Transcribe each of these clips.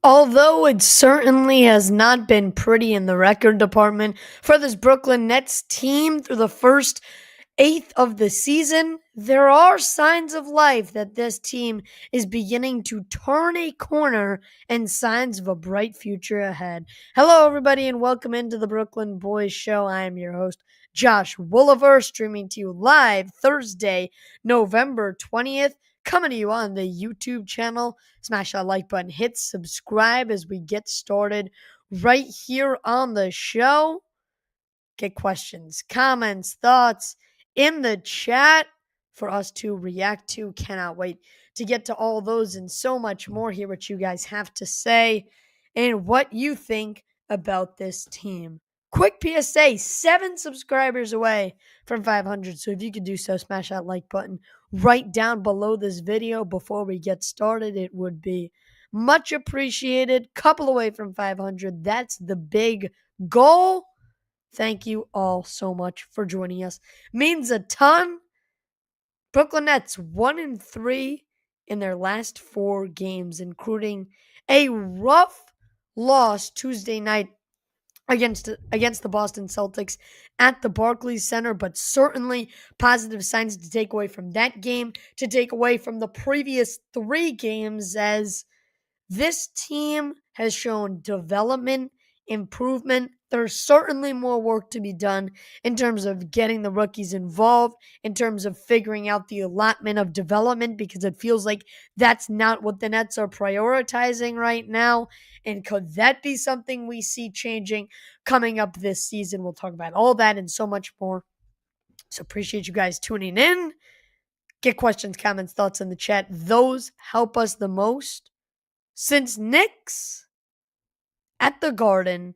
Although it certainly has not been pretty in the record department for this Brooklyn Nets team through the first eighth of the season, there are signs of life that this team is beginning to turn a corner and signs of a bright future ahead. Hello, everybody, and welcome into the Brooklyn Boys Show. I am your host, Josh Woolever, streaming to you live Thursday, November 20th. Coming to you on the YouTube channel. Smash that like button, hit subscribe as we get started right here on the show. Get questions, comments, thoughts in the chat for us to react to. Cannot wait to get to all those and so much more. Hear what you guys have to say and what you think about this team. Quick PSA, 7 subscribers away from 500. So if you could do so, smash that like button right down below this video before we get started. It would be much appreciated. Couple away from 500. That's the big goal. Thank you all so much for joining us. Means a ton. Brooklyn Nets 1-3 in their last 4 games, including a rough loss Tuesday night against the Boston Celtics at the Barclays Center, but certainly positive signs to take away from that game, to take away from the previous 3 games, as this team has shown development, improvement. There's certainly more work to be done in terms of getting the rookies involved, in terms of figuring out the allotment of development, because it feels like that's not what the Nets are prioritizing right now. And could that be something we see changing coming up this season? We'll talk about all that and so much more. So appreciate you guys tuning in. Get questions, comments, thoughts in the chat. Those help us the most. Since Knicks at the Garden,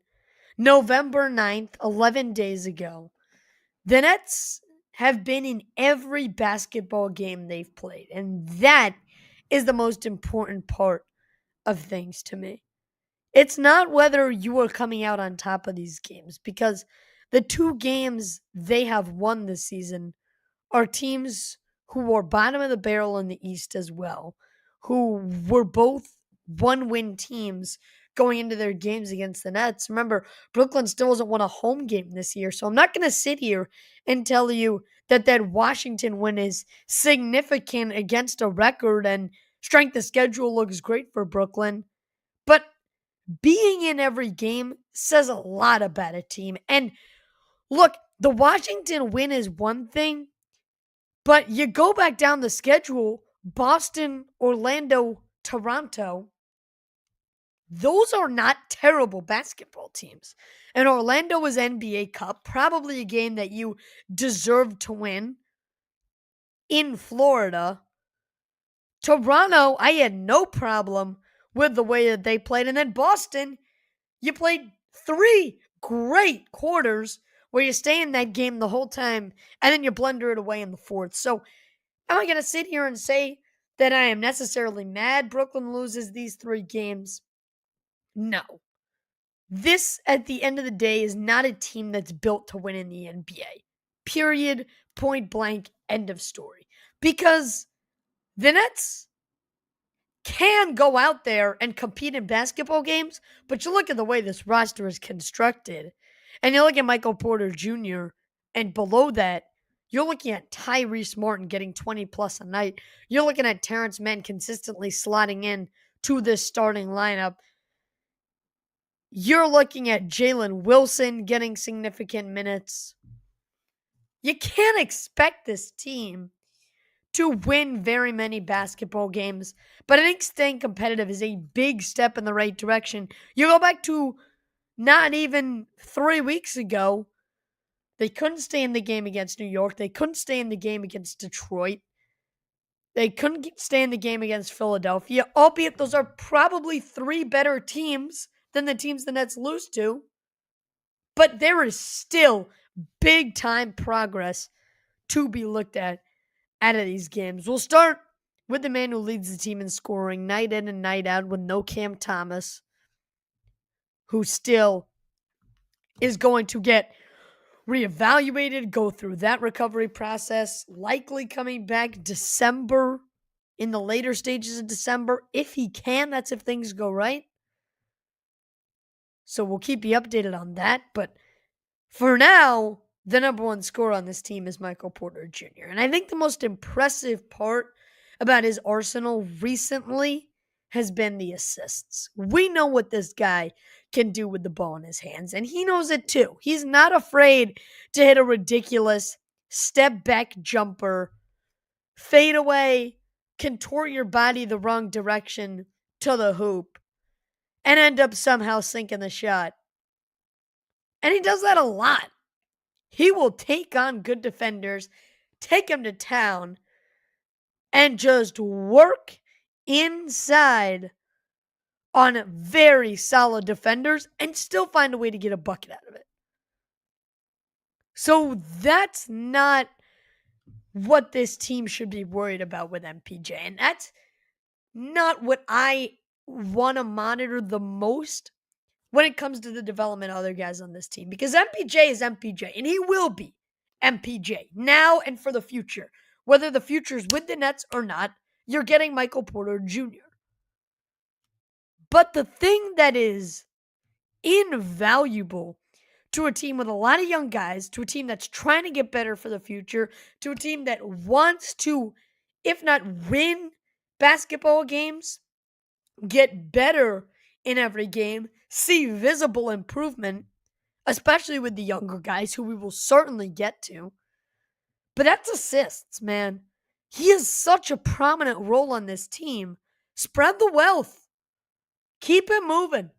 November 9th, 11 days ago, the Nets have been in every basketball game they've played. And that is the most important part of things to me. It's not whether you are coming out on top of these games, because the 2 games they have won this season are teams who were bottom of the barrel in the East as well, who were both 1-win teams going into their games against the Nets. Remember, Brooklyn still hasn't won a home game this year, so I'm not going to sit here and tell you that Washington win is significant against a record and strength of schedule looks great for Brooklyn. But being in every game says a lot about a team. And look, the Washington win is one thing, but you go back down the schedule, Boston, Orlando, Toronto, those are not terrible basketball teams. And Orlando was NBA Cup, probably a game that you deserved to win in Florida. Toronto, I had no problem with the way that they played. And then Boston, you played 3 great quarters where you stay in that game the whole time and then you blunder it away in the fourth. So am I going to sit here and say that I am necessarily mad Brooklyn loses these 3 games? No. This, at the end of the day, is not a team that's built to win in the NBA. Period. Point blank. End of story. Because the Nets can go out there and compete in basketball games, but you look at the way this roster is constructed, and you look at Michael Porter Jr., and below that, you're looking at Tyrese Martin getting 20 plus a night. You're looking at Terrence Mann consistently slotting in to this starting lineup. You're looking at Jalen Wilson getting significant minutes. You can't expect this team to win very many basketball games, but I think staying competitive is a big step in the right direction. You go back to not even 3 weeks ago, they couldn't stay in the game against New York. They couldn't stay in the game against Detroit. They couldn't stay in the game against Philadelphia, albeit those are probably 3 better teams than the teams the Nets lose to. But there is still big time progress to be looked at out of these games. We'll start with the man who leads the team in scoring night in and night out with no Cam Thomas, who still is going to get reevaluated, go through that recovery process, likely coming back December, in the later stages of December, if he can. That's if things go right. So we'll keep you updated on that. But for now, the number one scorer on this team is Michael Porter Jr. And I think the most impressive part about his arsenal recently has been the assists. We know what this guy can do with the ball in his hands, and he knows it too. He's not afraid to hit a ridiculous step back jumper, fade away, contort your body the wrong direction to the hoop, and end up somehow sinking the shot. And he does that a lot. He will take on good defenders, take them to town, and just work inside on very solid defenders and still find a way to get a bucket out of it. So that's not what this team should be worried about with MPJ. And that's not what I want to monitor the most when it comes to the development of other guys on this team. Because MPJ is MPJ, and he will be MPJ now and for the future. Whether the future is with the Nets or not, you're getting Michael Porter Jr. But the thing that is invaluable to a team with a lot of young guys, to a team that's trying to get better for the future, to a team that wants to, if not win basketball games, get better in every game, see visible improvement, especially with the younger guys who we will certainly get to. But that's assists, man. He has such a prominent role on this team. Spread the wealth. Keep it moving.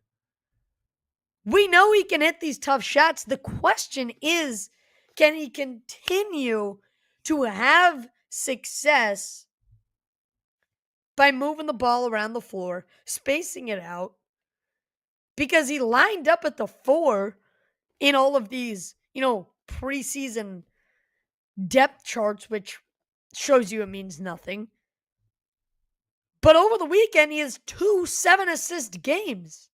We know he can hit these tough shots. The question is, can he continue to have success by moving the ball around the floor, spacing it out? Because he lined up at the 4 in all of these, preseason depth charts, which shows you it means nothing. But over the weekend, he has 2 7-assist games.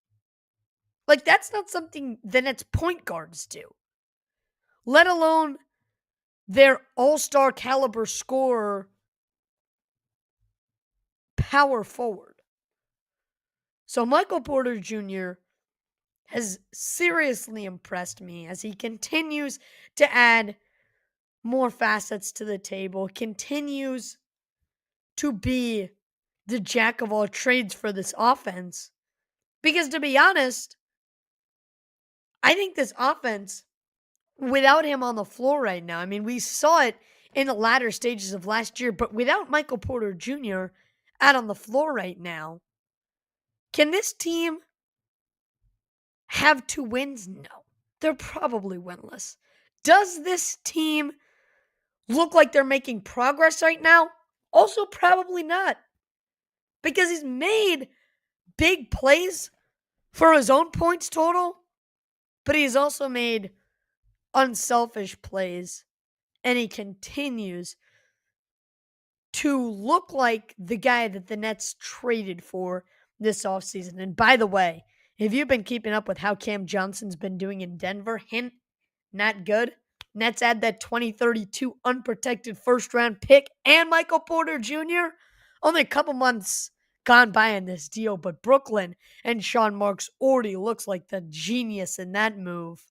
Like, that's not something the Nets point guards do, let alone their all-star caliber scorer, power forward. So Michael Porter Jr. has seriously impressed me as he continues to add more facets to the table, continues to be the jack of all trades for this offense. Because to be honest, I think this offense, without him on the floor right now, I mean, we saw it in the latter stages of last year, but without Michael Porter Jr. out on the floor right now, can this team have 2 wins? No. They're probably winless. Does this team look like they're making progress right now? Also, probably not. Because he's made big plays for his own points total, but he's also made unselfish plays, and he continues to look like the guy that the Nets traded for this offseason. And by the way, if you've been keeping up with how Cam Johnson's been doing in Denver, hint, not good. Nets add that 2032 unprotected first-round pick and Michael Porter Jr. Only a couple months gone by in this deal, but Brooklyn and Sean Marks already looks like the genius in that move.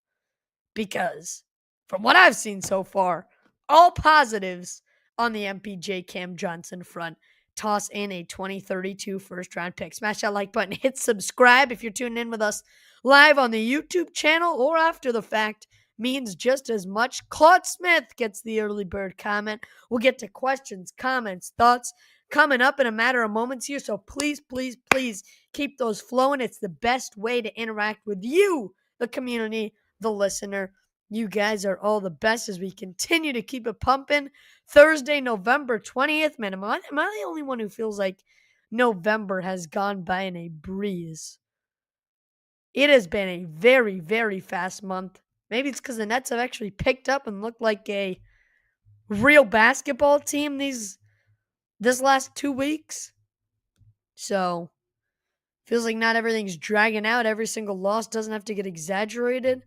Because from what I've seen so far, all positives on the MPJ Cam Johnson front. Toss in a 2032 first round pick. Smash that like button. Hit subscribe if you're tuning in with us live on the YouTube channel or after the fact. Means just as much. Claude Smith gets the early bird comment. We'll get to questions, comments, thoughts coming up in a matter of moments here. So please, please, please keep those flowing. It's the best way to interact with you, the community, the listener. You guys are all the best as we continue to keep it pumping. Thursday, November 20th. Man, am I the only one who feels like November has gone by in a breeze? It has been a very, very fast month. Maybe it's because the Nets have actually picked up and looked like a real basketball team this last 2 weeks. So, feels like not everything's dragging out. Every single loss doesn't have to get exaggerated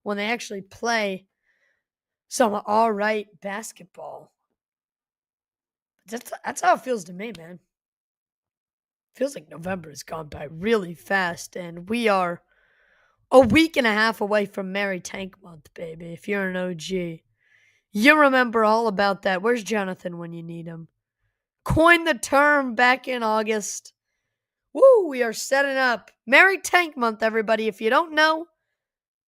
when they actually play some all right basketball. That's how it feels to me, man. Feels like November has gone by really fast, and we are a week and a half away from Merry Tank Month, baby, if you're an OG. You remember all about that. Where's Jonathan when you need him? Coined the term back in August. Woo, we are setting up Merry Tank Month, everybody. If you don't know,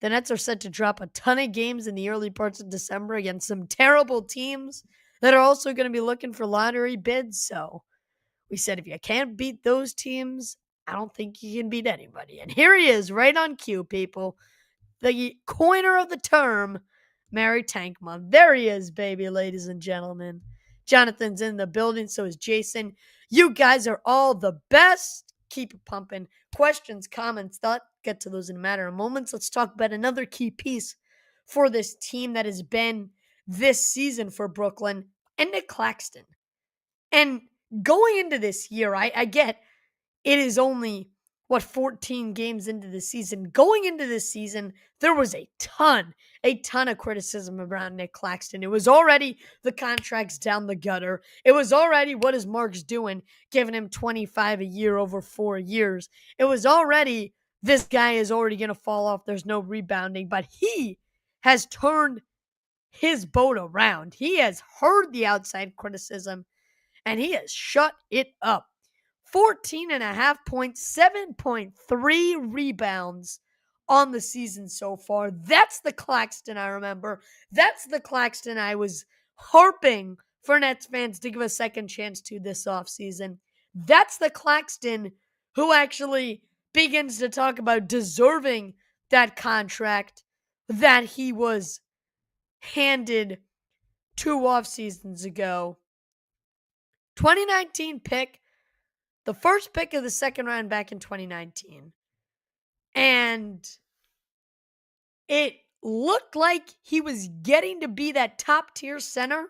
the Nets are set to drop a ton of games in the early parts of December against some terrible teams that are also going to be looking for lottery bids. So we said if you can't beat those teams, I don't think you can beat anybody. And here he is, right on cue, people. The coiner of the term, Merry Tank Month. There he is, baby, ladies and gentlemen. Jonathan's in the building, so is Jason. You guys are all the best. Keep it pumping. Questions, comments, thought. Get to those in a matter of moments. Let's talk about another key piece for this team that has been this season for Brooklyn and Nick Claxton. And going into this year, I get it is only, 14 games into the season. Going into this season, there was a ton of criticism around Nick Claxton. It was already the contracts down the gutter. It was already what is Marks doing, giving him 25 a year over 4 years. It was already this guy is already going to fall off. There's no rebounding, but he has turned his boat around. He has heard the outside criticism and he has shut it up. 14.5 points, 7.3 rebounds on the season so far. That's the Claxton I remember. That's the Claxton I was harping for Nets fans to give a second chance to this offseason. That's the Claxton who actually begins to talk about deserving that contract that he was handed 2 off seasons ago. 2019 pick. The first pick of the second round back in 2019. And it looked like he was getting to be that top tier center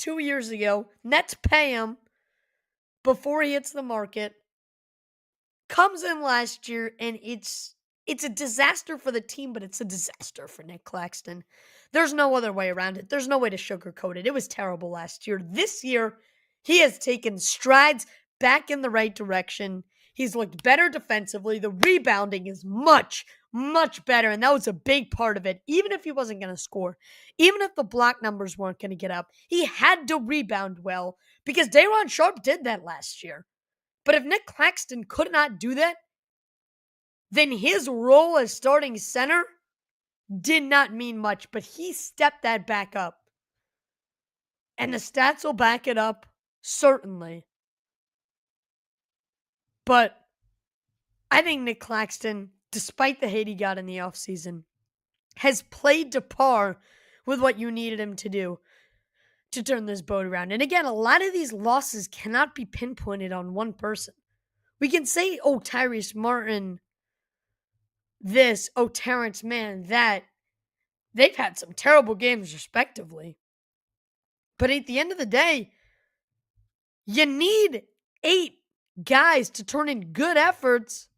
2 years ago. Nets pay him before he hits the market. Comes in last year, and it's a disaster for the team, but it's a disaster for Nick Claxton. There's no other way around it. There's no way to sugarcoat it. It was terrible last year. This year, he has taken strides back in the right direction. He's looked better defensively. The rebounding is much, much better, and that was a big part of it. Even if he wasn't going to score, even if the block numbers weren't going to get up, he had to rebound well because Day'Ron Sharpe did that last year. But if Nick Claxton could not do that, then his role as starting center did not mean much, but he stepped that back up. And the stats will back it up, certainly. But I think Nick Claxton, despite the hate he got in the offseason, has played to par with what you needed him to do to turn this boat around. And again, a lot of these losses cannot be pinpointed on one person. We can say, oh, Tyrese Martin, this, oh, Terrence Mann, that. They've had some terrible games, respectively. But at the end of the day, you need 8 guys to turn in good efforts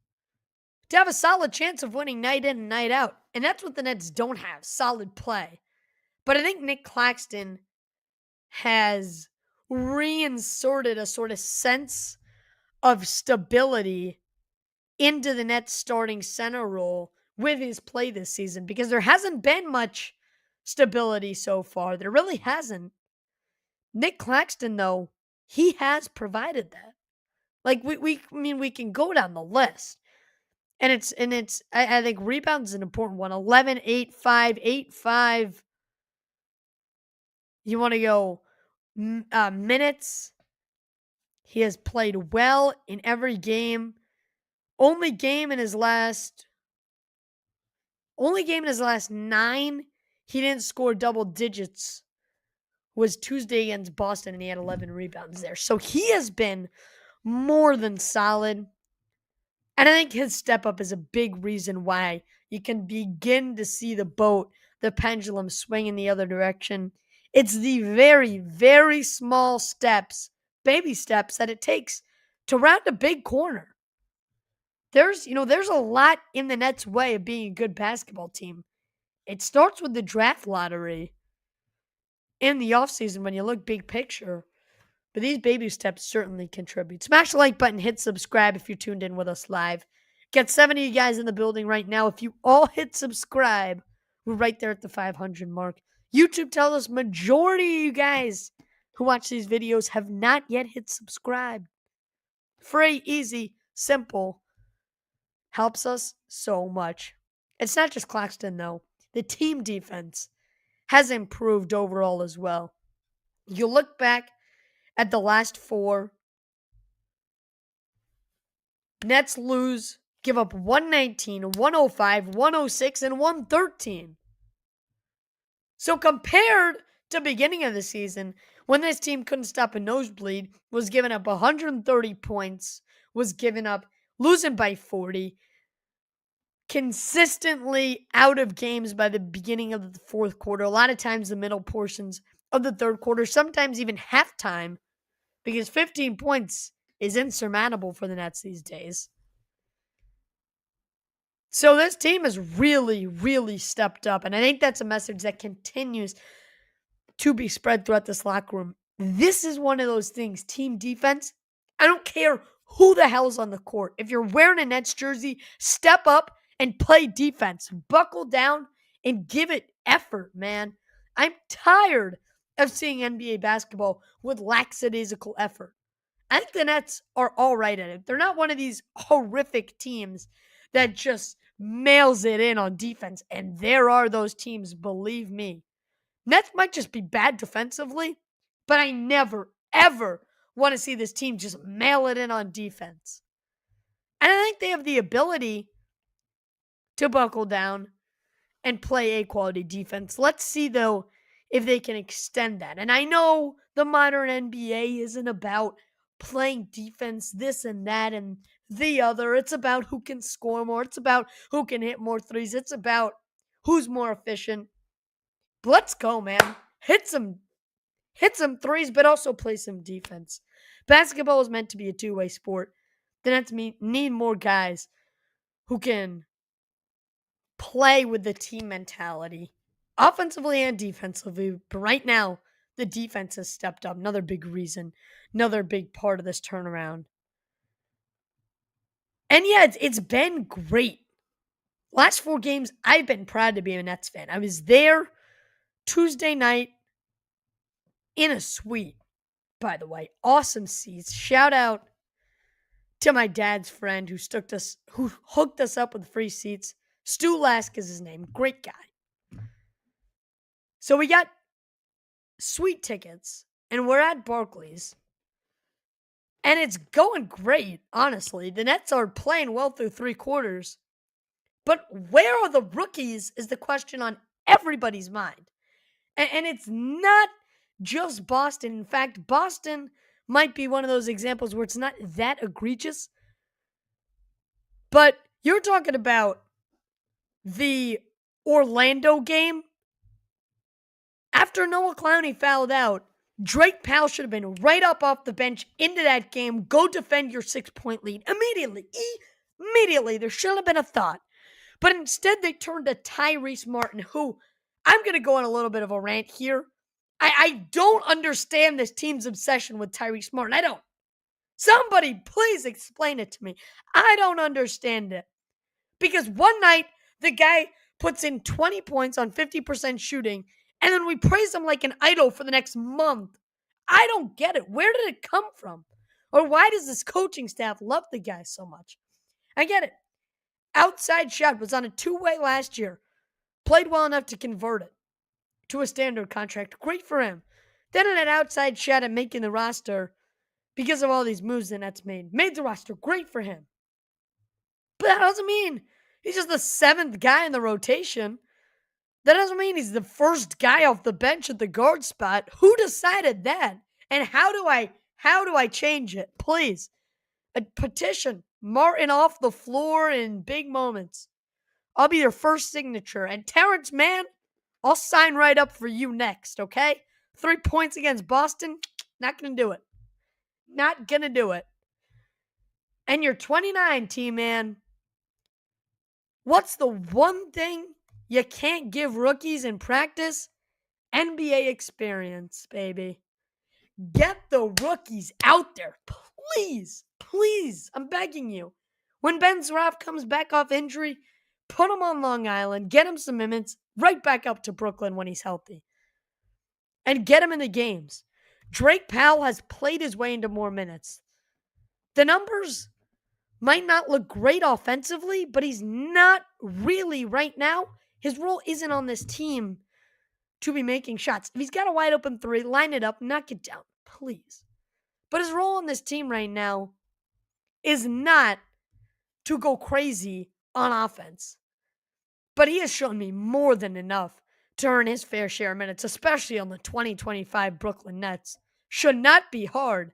to have a solid chance of winning night in and night out. And that's what the Nets don't have, solid play. But I think Nick Claxton has reinserted a sort of sense of stability into the Nets starting center role with his play this season because there hasn't been much stability so far. There really hasn't. Nick Claxton, though, he has provided that. Like we can go down the list. And I think rebounds is an important one. 11, 8, 5, 8, 5. You want to go minutes. He has played well in every game. Only game in his last 9, he didn't score double digits, was Tuesday against Boston, and he had 11 rebounds there. So he has been more than solid. And I think his step up is a big reason why you can begin to see the pendulum swing in the other direction. It's the very, very small steps, baby steps, that it takes to round a big corner. There's a lot in the Nets' way of being a good basketball team. It starts with the draft lottery in the offseason when you look big picture. But these baby steps certainly contribute. Smash the like button, hit subscribe if you're tuned in with us live. Got 70 of you guys in the building right now. If you all hit subscribe, we're right there at the 500 mark. YouTube tells us majority of you guys who watch these videos have not yet hit subscribe. Free, easy, simple. Helps us so much. It's not just Claxton, though. The team defense has improved overall as well. You look back at the last four, Nets lose, give up 119, 105, 106, and 113. So compared to beginning of the season, when this team couldn't stop a nosebleed, was giving up 130 points, was giving up, losing by 40, consistently out of games by the beginning of the fourth quarter, a lot of times the middle portions of the third quarter, sometimes even halftime, because 15 points is insurmountable for the Nets these days. So this team has really, really stepped up, and I think that's a message that continues to be spread throughout this locker room. This is one of those things, team defense. I don't care who the hell's on the court. If you're wearing a Nets jersey, step up and play defense. Buckle down and give it effort, man. I'm tired of seeing NBA basketball with lackadaisical effort. I think the Nets are all right at it. They're not one of these horrific teams that just mails it in on defense. And there are those teams, believe me. Nets might just be bad defensively, but I never, ever want to see this team just mail it in on defense. And I think they have the ability to buckle down and play a quality defense. Let's see, though, if they can extend that. And I know the modern NBA isn't about playing defense, this and that and the other. It's about who can score more. It's about who can hit more threes. It's about who's more efficient. But let's go, man. Hit some threes, but also play some defense. Basketball is meant to be a two-way sport. The Nets need more guys who can play with the team mentality, offensively and defensively. But right now, the defense has stepped up. Another big reason, another big part of this turnaround. And yeah, it's been great. Last 4 games, I've been proud to be a Nets fan. I was there Tuesday night in a suite, by the way. Awesome seats. Shout out to my dad's friend who hooked us up with free seats. Stu Lask is his name. Great guy. So we got suite tickets, and we're at Barclays. And it's going great, honestly. The Nets are playing well through 3 quarters. But where are the rookies is the question on everybody's mind. And it's not just Boston. In fact, Boston might be one of those examples where it's not that egregious. But you're talking about the Orlando game. After Noah Clowney fouled out, Drake Powell should have been right up off the bench into that game. Go defend your 6-point lead immediately. Immediately. There shouldn't have been a thought. But instead, they turned to Tyrese Martin, who I'm going to go on a little bit of a rant here. I don't understand this team's obsession with Tyrese Martin. I don't. Somebody please explain it to me. I don't understand it. Because one night, the guy puts in 20 points on 50% shooting, and then we praise him like an idol for the next month. I don't get it. Where did it come from? Or why does this coaching staff love the guy so much? I get it. Outside shot was on a 2-way last year. Played well enough to convert it to a standard contract. Great for him. Then an outside shot at making the roster because of all these moves the Nets made. Made the roster. Great for him. But that doesn't mean he's just the 7th guy in the rotation. That doesn't mean he's the first guy off the bench at the guard spot. Who decided that? And how do I change it? Please. A petition. Martin off the floor in big moments. I'll be your first signature. And Terrence Mann, I'll sign right up for you next, okay? 3 points against Boston, not going to do it. Not going to do it. And you're 29, T-Man. What's the one thing you can't give rookies in practice? NBA experience, baby. Get the rookies out there. Please, please, I'm begging you. When Ben Zaraf comes back off injury, put him on Long Island, get him some minutes, right back up to Brooklyn when he's healthy, and get him in the games. Drake Powell has played his way into more minutes. The numbers might not look great offensively, but he's not really right now. His role isn't on this team to be making shots. If he's got a wide open three, line it up, knock it down, please. But his role on this team right now is not to go crazy on offense. But he has shown me more than enough to earn his fair share of minutes, especially on the 2025 Brooklyn Nets. Should not be hard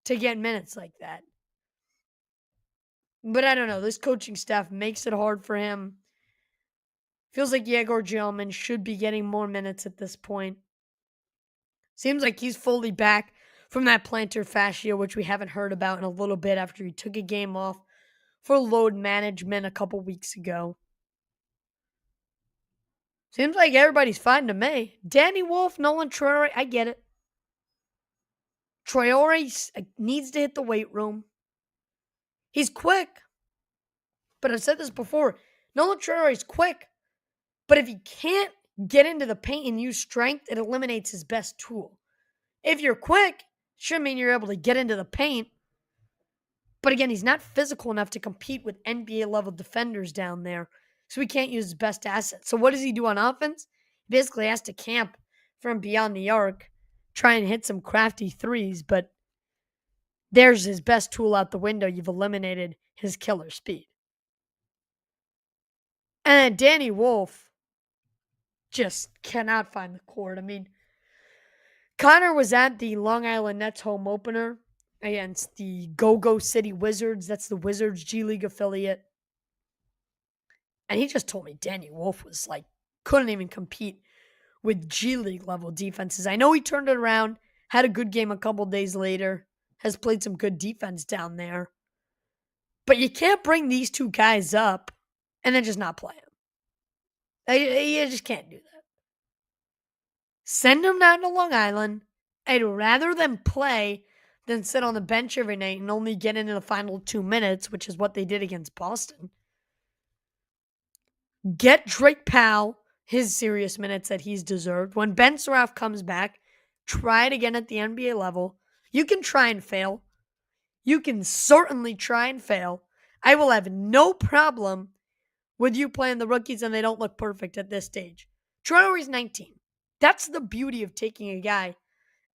to get minutes like that. But I don't know. This coaching staff makes it hard for him. Feels like Yegor Gelman should be getting more minutes at this point. Seems like he's fully back from that plantar fascia, which we haven't heard about in a little bit after he took a game off for load management a couple weeks ago. Seems like everybody's fine to me. Danny Wolf, Nolan Traore, I get it. Traore needs to hit the weight room. He's quick. But I've said this before. Nolan Traore is quick. But if he can't get into the paint and use strength, it eliminates his best tool. If you're quick, should mean you're able to get into the paint. But again, he's not physical enough to compete with NBA-level defenders down there. So he can't use his best asset. So what does he do on offense? He basically has to camp from beyond the arc, try and hit some crafty threes, but there's his best tool out the window. You've eliminated his killer speed. And Danny Wolf just cannot find the court. I mean, Connor was at the Long Island Nets home opener against the Go-Go City Wizards. That's the Wizards G League affiliate. And he just told me Danny Wolf was like, couldn't even compete with G League level defenses. I know he turned it around, had a good game a couple days later, has played some good defense down there. But you can't bring these two guys up and then just not play them. You just can't do that. Send them down to Long Island. I'd rather them play than sit on the bench every night and only get into the final 2 minutes, which is what they did against Boston. Get Drake Powell his serious minutes that he's deserved. When Ben Suraf comes back, try it again at the NBA level. You can try and fail. You can certainly try and fail. I will have no problem with you playing the rookies and they don't look perfect at this stage. Traore's 19. That's the beauty of taking a guy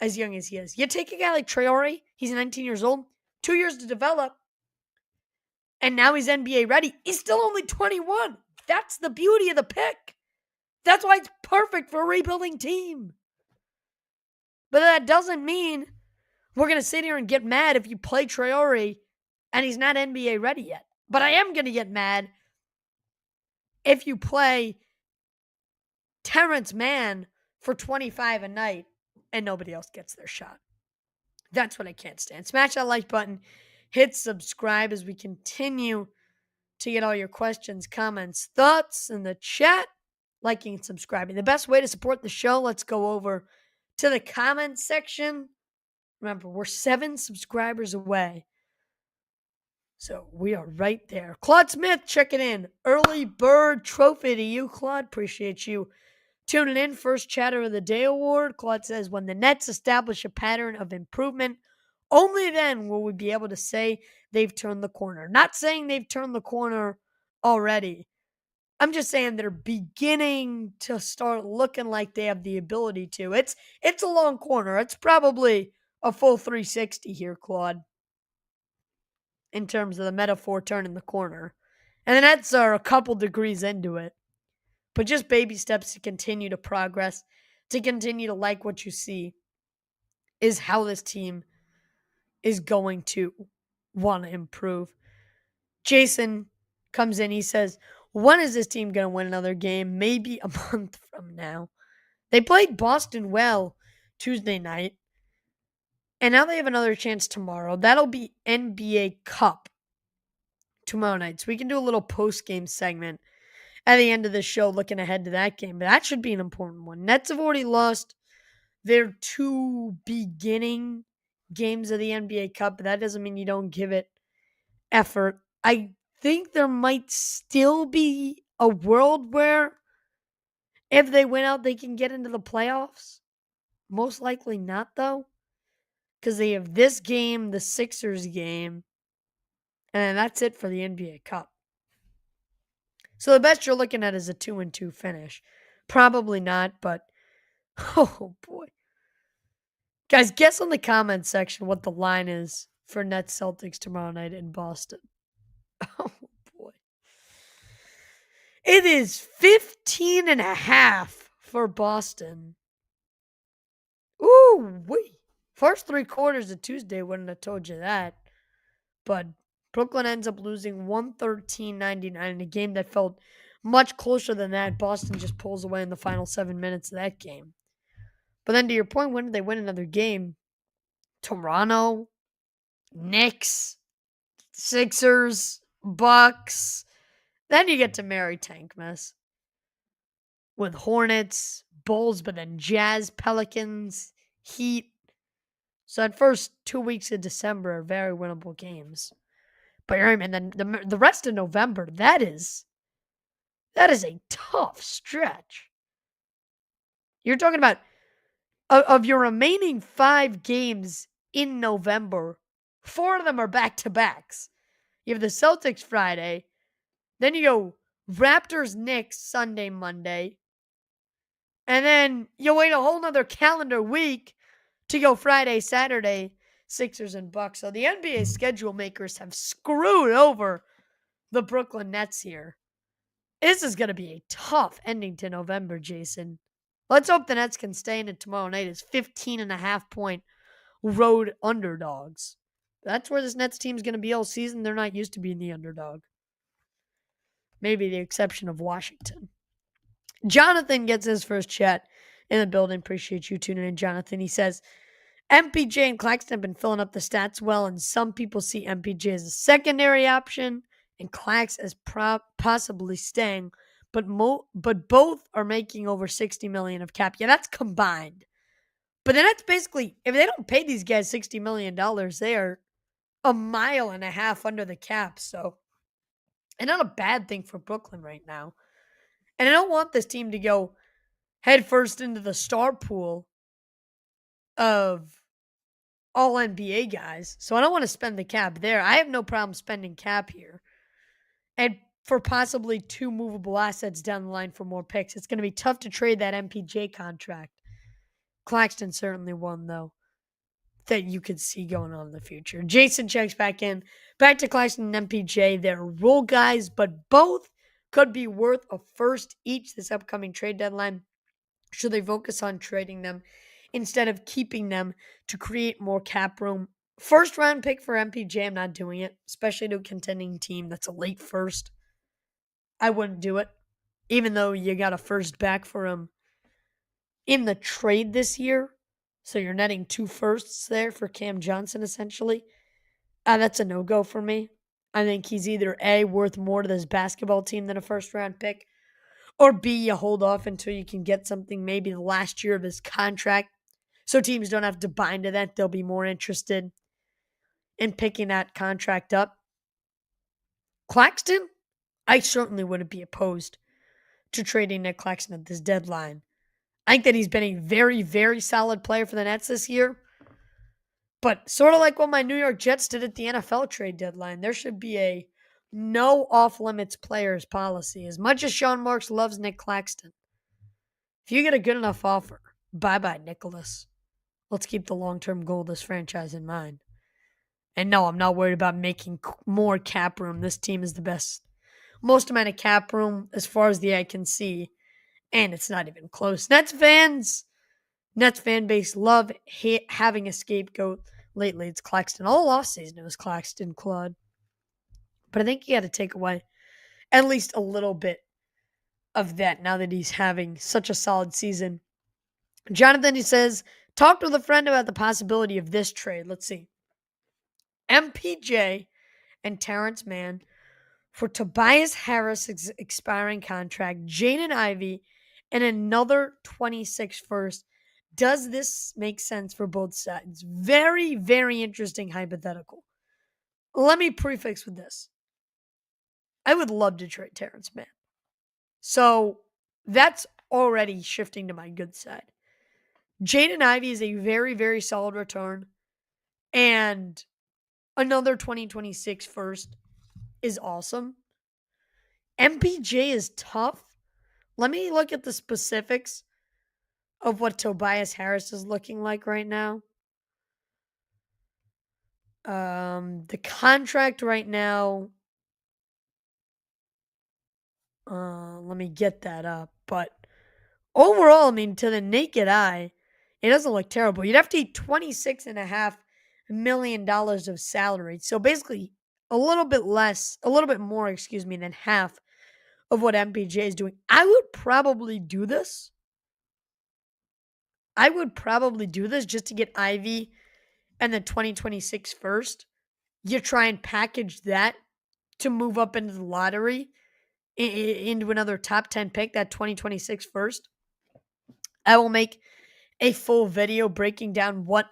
as young as he is. You take a guy like Traore, he's 19 years old, 2 years to develop, and now he's NBA ready. He's still only 21. That's the beauty of the pick. That's why it's perfect for a rebuilding team. But that doesn't mean we're going to sit here and get mad if you play Traore and he's not NBA ready yet. But I am going to get mad if you play Terrence Mann for 25 a night and nobody else gets their shot. That's what I can't stand. Smash that like button. Hit subscribe as we continue to get all your questions, comments, thoughts in the chat. Liking and subscribing. The best way to support the show, let's go over to the comments section. Remember, we're 7 subscribers away. So we are right there. Claude Smith checking in. Early bird trophy to you, Claude. Appreciate you tuning in. First Chatter of the Day award. Claude says, when the Nets establish a pattern of improvement, only then will we be able to say they've turned the corner. Not saying they've turned the corner already. I'm just saying they're beginning to start looking like they have the ability to. It's a long corner. It's probably a full 360 here, Claude, in terms of the metaphor turning the corner. And the Nets are a couple degrees into it. But just baby steps to continue to progress, to continue to like what you see, is how this team is going to want to improve. Jason comes in. He says, when is this team going to win another game? Maybe a month from now. They played Boston well Tuesday night. And now they have another chance tomorrow. That'll be NBA Cup tomorrow night. So we can do a little post-game segment at the end of the show looking ahead to that game. But that should be an important one. Nets have already lost their 2 beginning games of the NBA Cup. But that doesn't mean you don't give it effort. I think there might still be a world where if they win out, they can get into the playoffs. Most likely not, though, because they have this game, the Sixers game, and that's it for the NBA Cup. So the best you're looking at is a 2-2 finish. Probably not, but oh boy. Guys, guess in the comments section what the line is for Nets Celtics tomorrow night in Boston. Oh boy. It is 15.5 for Boston. Ooh, wee. First 3 quarters of Tuesday wouldn't have told you that. But Brooklyn ends up losing 113-99 in a game that felt much closer than that. Boston just pulls away in the final 7 minutes of that game. But then to your point, when did they win another game? Toronto, Knicks, Sixers, Bucks. Then you get to Mary Tank mess with Hornets, Bulls, but then Jazz, Pelicans, Heat. So that first 2 weeks of December are very winnable games. But you're right, man. Then the rest of November, that is a tough stretch. You're talking about of your remaining 5 games in November, 4 of them are back-to-backs. You have the Celtics Friday, then you go Raptors, Knicks Sunday, Monday, and then you wait a whole nother calendar week to go Friday, Saturday, Sixers and Bucks. So the NBA schedule makers have screwed over the Brooklyn Nets here. This is going to be a tough ending to November, Jason. Let's hope the Nets can stay in it tomorrow night as 15.5-point road underdogs. That's where this Nets team's going to be all season. They're not used to being the underdog. Maybe the exception of Washington. Jonathan gets his first chat in the building. Appreciate you tuning in, Jonathan. He says, MPJ and Claxton have been filling up the stats well, and some people see MPJ as a secondary option and Clax as possibly staying, but both are making over $60 million of cap. Yeah, that's combined. But then that's basically, if they don't pay these guys $60 million, they are a mile and a half under the cap. So, and not a bad thing for Brooklyn right now. And I don't want this team to go headfirst into the star pool of all NBA guys. So I don't want to spend the cap there. I have no problem spending cap here. And for possibly 2 movable assets down the line for more picks. It's going to be tough to trade that MPJ contract. Claxton certainly one, though, that you could see going on in the future. Jason checks back in. Back to Claxton and MPJ. They're role guys, but both could be worth a first each this upcoming trade deadline. Should they focus on trading them instead of keeping them to create more cap room? First round pick for MPJ, I'm not doing it, especially to a contending team that's a late first. I wouldn't do it, even though you got a first back for him in the trade this year. So you're netting 2 firsts there for Cam Johnson, essentially. That's a no-go for me. I think he's either A, worth more to this basketball team than a first-round pick, or B, you hold off until you can get something maybe the last year of his contract. So teams don't have to bind to that. They'll be more interested in picking that contract up. Claxton, I certainly wouldn't be opposed to trading Nick Claxton at this deadline. I think that he's been a very, very solid player for the Nets this year. But sort of like what my New York Jets did at the NFL trade deadline, there should be a no off-limits players policy. As much as Sean Marks loves Nick Claxton, if you get a good enough offer, bye-bye, Nicholas. Let's keep the long-term goal of this franchise in mind. And no, I'm not worried about making more cap room. This team is the best. Most amount of cap room as far as the eye can see. And it's not even close. Nets fan base love having a scapegoat. Lately, it's Claxton. All offseason, it was Claxton, Claude. But I think you got to take away at least a little bit of that now that he's having such a solid season. Jonathan, he says, talked with a friend about the possibility of this trade. Let's see. MPJ and Terrence Mann for Tobias Harris' expiring contract, Jaden Ivey, and another 26 first. Does this make sense for both sides? Very, very interesting hypothetical. Let me prefix with this. I would love to trade Terrence Mann. So that's already shifting to my good side. Jaden Ivey is a very, very solid return. And another 2026 first is awesome. MPJ is tough. Let me look at the specifics of what Tobias Harris is looking like right now. The contract right now, let me get that up. But overall, I mean, to the naked eye, it doesn't look terrible. You'd have to eat $26.5 million of salary. So basically, a little bit more, than half of what MPJ is doing. I would probably do this. Just to get Ivy and the 2026 first. You try and package that to move up into the lottery into another top 10 pick, that 2026 first. I will make a full video breaking down what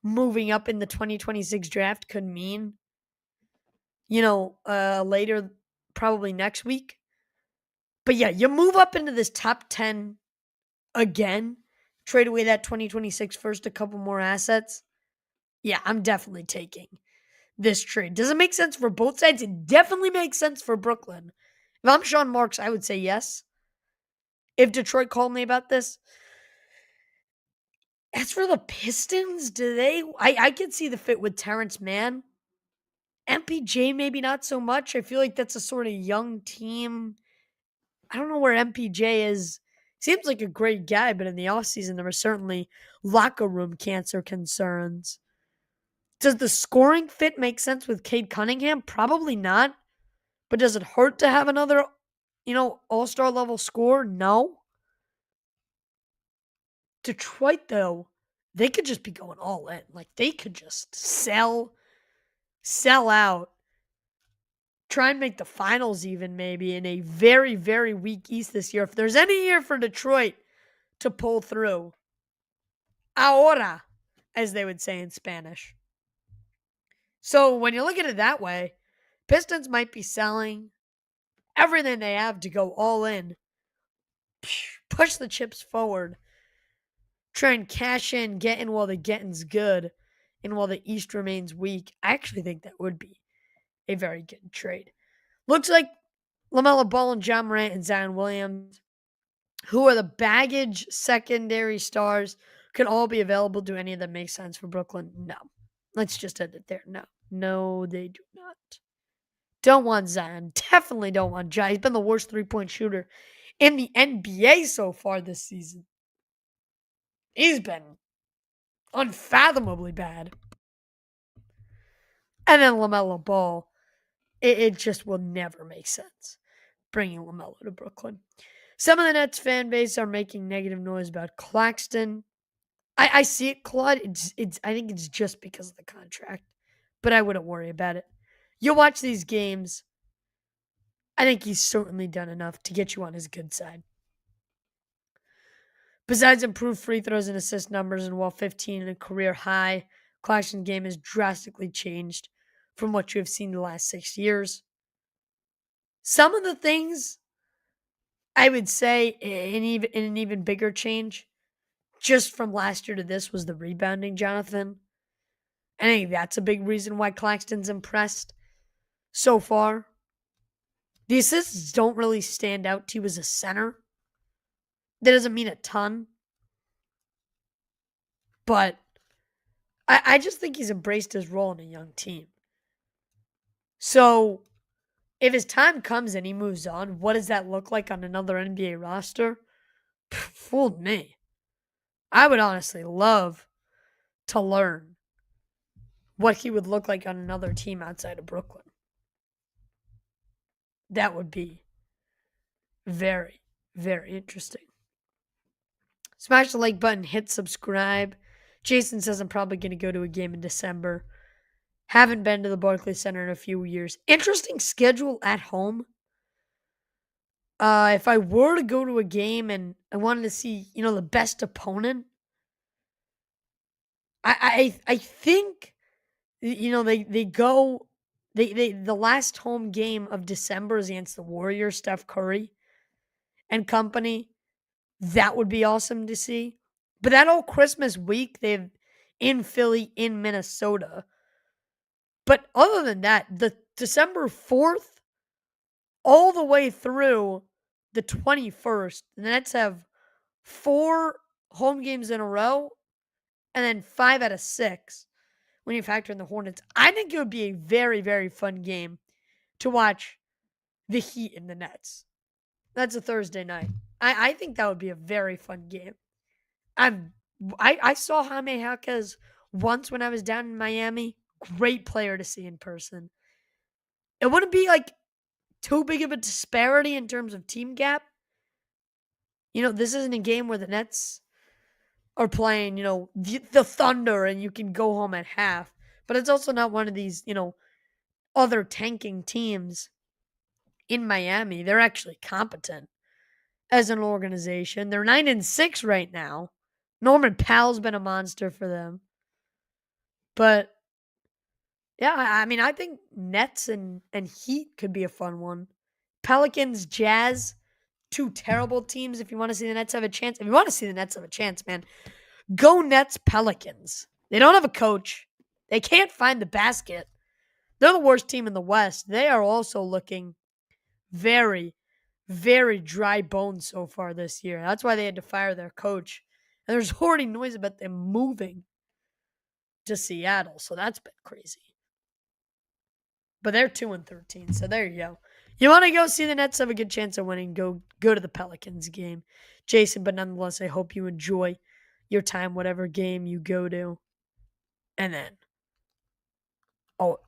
moving up in the 2026 draft could mean, later, probably next week. But yeah, you move up into this top 10 again, trade away that 2026 first, a couple more assets. Yeah, I'm definitely taking this trade. Does it make sense for both sides? It definitely makes sense for Brooklyn. If I'm Sean Marks, I would say yes. If Detroit called me about this. As for the Pistons, I could see the fit with Terrence Mann. MPJ, maybe not so much. I feel like that's a sort of young team. I don't know where MPJ is. Seems like a great guy, but in the offseason, there were certainly locker room cancer concerns. Does the scoring fit make sense with Cade Cunningham? Probably not. But does it hurt to have another, all-star level scorer? No. Detroit, though, they could just be going all in. Like, they could just sell out, try and make the finals even maybe in a very, very weak East this year. If there's any year for Detroit to pull through, ahora, as they would say in Spanish. So when you look at it that way, Pistons might be selling everything they have to go all in, push the chips forward, try and cash in, get in while the getting's good, and while the East remains weak. I actually think that would be a very good trade. Looks like LaMelo Ball and John Morant and Zion Williams, who are the baggage secondary stars, could all be available. Do any of them make sense for Brooklyn? No. Let's just end it there. No, they do not. Don't want Zion. Definitely don't want Jai. He's been the worst three-point shooter in the NBA so far this season. He's been unfathomably bad. And then LaMelo Ball. It just will never make sense bringing LaMelo to Brooklyn. Some of the Nets fan base are making negative noise about Claxton. I see it, Claude. I think it's just because of the contract, but I wouldn't worry about it. You watch these games. I think he's certainly done enough to get you on his good side. Besides improved free throws and assist numbers, and while 15 and a career high, Claxton's game has drastically changed from what you have seen the last 6 years. Some of the things I would say in an even bigger change, just from last year to this, was the rebounding, Jonathan. I think that's a big reason why Claxton's impressed so far. The assists don't really stand out to you as a center. That doesn't mean a ton. But I just think he's embraced his role in a young team. So, if his time comes and he moves on, what does that look like on another NBA roster? Fooled me. I would honestly love to learn what he would look like on another team outside of Brooklyn. That would be very, very interesting. Smash the like button, hit subscribe. Jason says I'm probably going to go to a game in December. Haven't been to the Barclays Center in a few years. Interesting schedule at home. If I were to go to a game and I wanted to see, the best opponent, I think, they The last home game of December is against the Warriors, Steph Curry and company. That would be awesome to see. But that whole Christmas week, they've in Philly, in Minnesota. But other than that, the December 4th all the way through the 21st, the Nets have 4 home games in a row and then 5 out of 6 when you factor in the Hornets. I think it would be a very, very fun game to watch the Heat and the Nets. That's a Thursday night. I think that would be a very fun game. I saw Jaime Jaquez once when I was down in Miami. Great player to see in person. It wouldn't be like too big of a disparity in terms of team gap. This isn't a game where the Nets are playing, the Thunder and you can go home at half. But it's also not one of these, other tanking teams in Miami. They're actually competent as an organization. They're 9-6 right now. Norman Powell's been a monster for them. But yeah, I think Nets and Heat could be a fun one. Pelicans, Jazz, 2 terrible teams if you want to see the Nets have a chance. If you want to see the Nets have a chance, man, go Nets Pelicans. They don't have a coach. They can't find the basket. They're the worst team in the West. They are also looking very, very dry bones so far this year. That's why they had to fire their coach. And there's already noise about them moving to Seattle. So that's been crazy. But they're 2-13. So there you go. You want to go see the Nets have a good chance of winning, go to the Pelicans game. Jason, but nonetheless, I hope you enjoy your time, whatever game you go to. And then,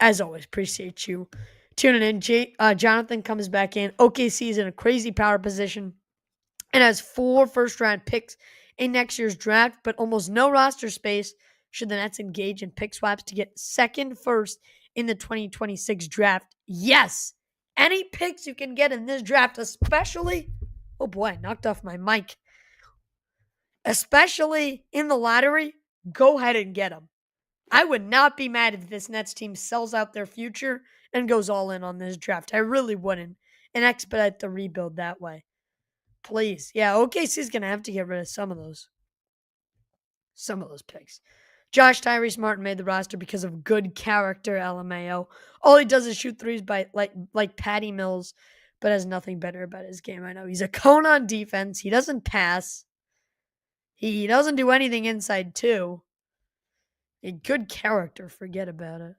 as always, appreciate you tuning in. Jonathan comes back in. OKC is in a crazy power position and has 4 first-round picks in next year's draft, but almost no roster space should the Nets engage in pick swaps to get second first in the 2026 draft. Yes, any picks you can get in this draft, especially, oh boy, I knocked off my mic, especially in the lottery, go ahead and get them. I would not be mad if this Nets team sells out their future and goes all in on this draft. I really wouldn't, and expedite the rebuild that way. Please. Yeah, OKC's going to have to get rid of some of those picks. Josh Tyrese Martin made the roster because of good character, LMAO. All he does is shoot threes by like Patty Mills, but has nothing better about his game. I know he's a cone on defense. He doesn't pass. He doesn't do anything inside too. A good character, forget about it.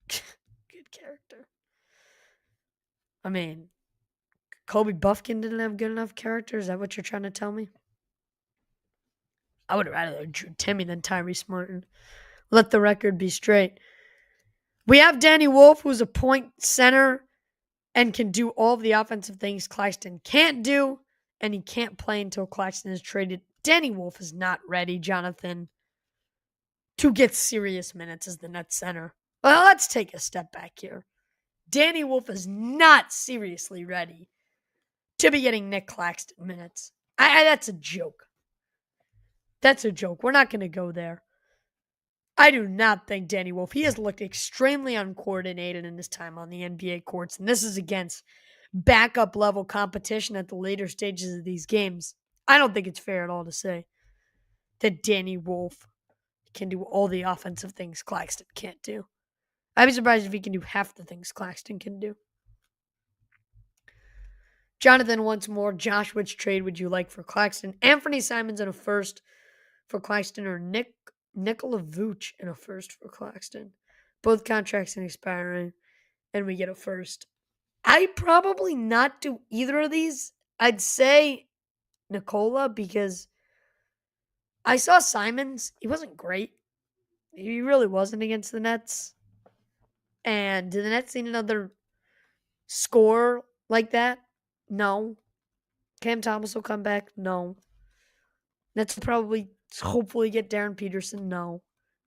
Good character. I mean, Kobe Buffkin didn't have good enough character? Is that what you're trying to tell me? I would rather Drew Timmy than Tyrese Martin. Let the record be straight. We have Danny Wolf, who's a point center and can do all of the offensive things Claxton can't do, and he can't play until Claxton is traded. Danny Wolf is not ready, Jonathan, to get serious minutes as the Nets center. Well, let's take a step back here. Danny Wolf is not seriously ready to be getting Nick Claxton minutes. That's a joke. That's a joke. We're not going to go there. I do not think Danny Wolf, he has looked extremely uncoordinated in his time on the NBA courts, and this is against backup level competition at the later stages of these games. I don't think it's fair at all to say that Danny Wolf can do all the offensive things Claxton can't do. I'd be surprised if he can do half the things Claxton can do. Jonathan once more, Josh, which trade would you like for Claxton? Anthony Simons in a first for Claxton, or Nikola Vuce in a first for Claxton. Both contracts expiring, and we get a first. I'd probably not do either of these. I'd say Nikola because I saw Simons. He wasn't great. He really wasn't against the Nets. And do the Nets need another scorer like that? No. Cam Thomas will come back? No. Nets will probably hopefully get Darren Peterson? No.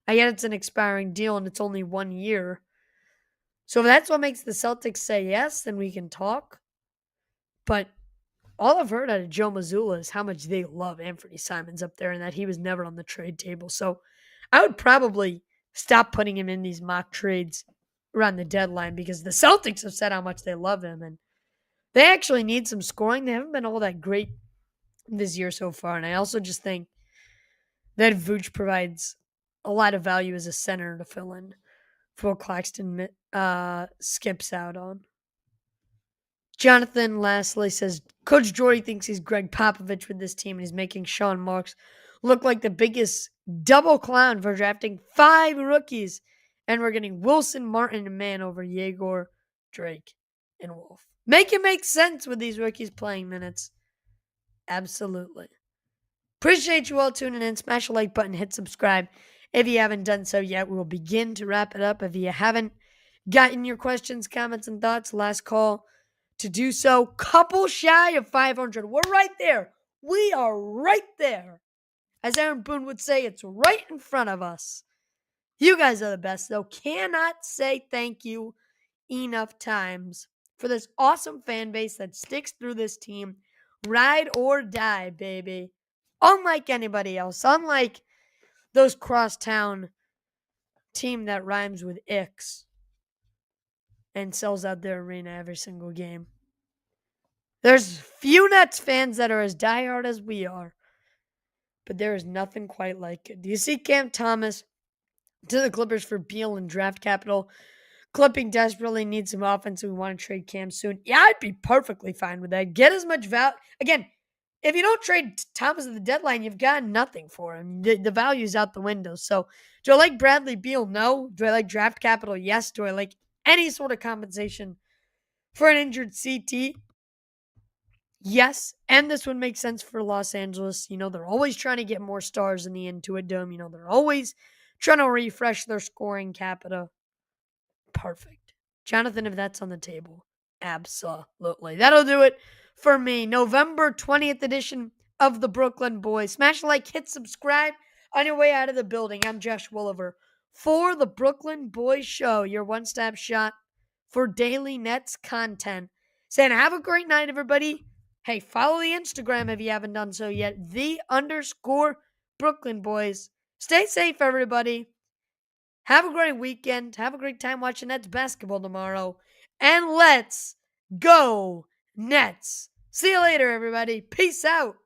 I get it's an expiring deal and it's only 1 year. So if that's what makes the Celtics say yes, then we can talk. But all I've heard out of Joe Mazzulla is how much they love Anthony Simons up there and that he was never on the trade table. So I would probably stop putting him in these mock trades around the deadline because the Celtics have said how much they love him, and they actually need some scoring. They haven't been all that great this year so far, and I also just think that Vooch provides a lot of value as a center to fill in for what Claxton skips out on. Jonathan lastly says Coach Jordy thinks he's Greg Popovich with this team and he's making Sean Marks look like the biggest double clown for drafting 5 rookies. And we're getting Wilson, Martin, and Mann over Yegor, Drake, and Wolf. Make it make sense with these rookies playing minutes. Absolutely. Appreciate you all tuning in. Smash the like button, hit subscribe. If you haven't done so yet, we will begin to wrap it up. If you haven't gotten your questions, comments, and thoughts, last call to do so. Couple shy of 500. We're right there. We are right there. As Aaron Boone would say, it's right in front of us. You guys are the best, though. Cannot say thank you enough times for this awesome fan base that sticks through this team. Ride or die, baby. Unlike anybody else. Unlike those crosstown team that rhymes with Ix and sells out their arena every single game. There's few Nets fans that are as diehard as we are, but there is nothing quite like it. Do you see Cam Thomas to the Clippers for Beal and draft capital? Clipping desperately needs some offense and we want to trade Cam soon. Yeah, I'd be perfectly fine with that. Get as much value. Again, if you don't trade Thomas at the deadline, you've got nothing for him. The value's out the window. So, do I like Bradley Beal? No. Do I like draft capital? Yes. Do I like any sort of compensation for an injured CT? Yes. And this would make sense for Los Angeles. You know, they're always trying to get more stars in the Intuit Dome. You know, they're always trying to refresh their scoring capita. Perfect. Jonathan, if that's on the table, absolutely. That'll do it for me. November 20th edition of the Brooklyn Boys. Smash a like, hit subscribe on your way out of the building. I'm Josh Wolliver for the Brooklyn Boys Show, your one-stop shop for daily Nets content. Saying have a great night, everybody. Hey, follow the Instagram if you haven't done so yet. _Brooklyn Boys. Stay safe, everybody. Have a great weekend. Have a great time watching Nets basketball tomorrow. And let's go Nets. See you later, everybody. Peace out.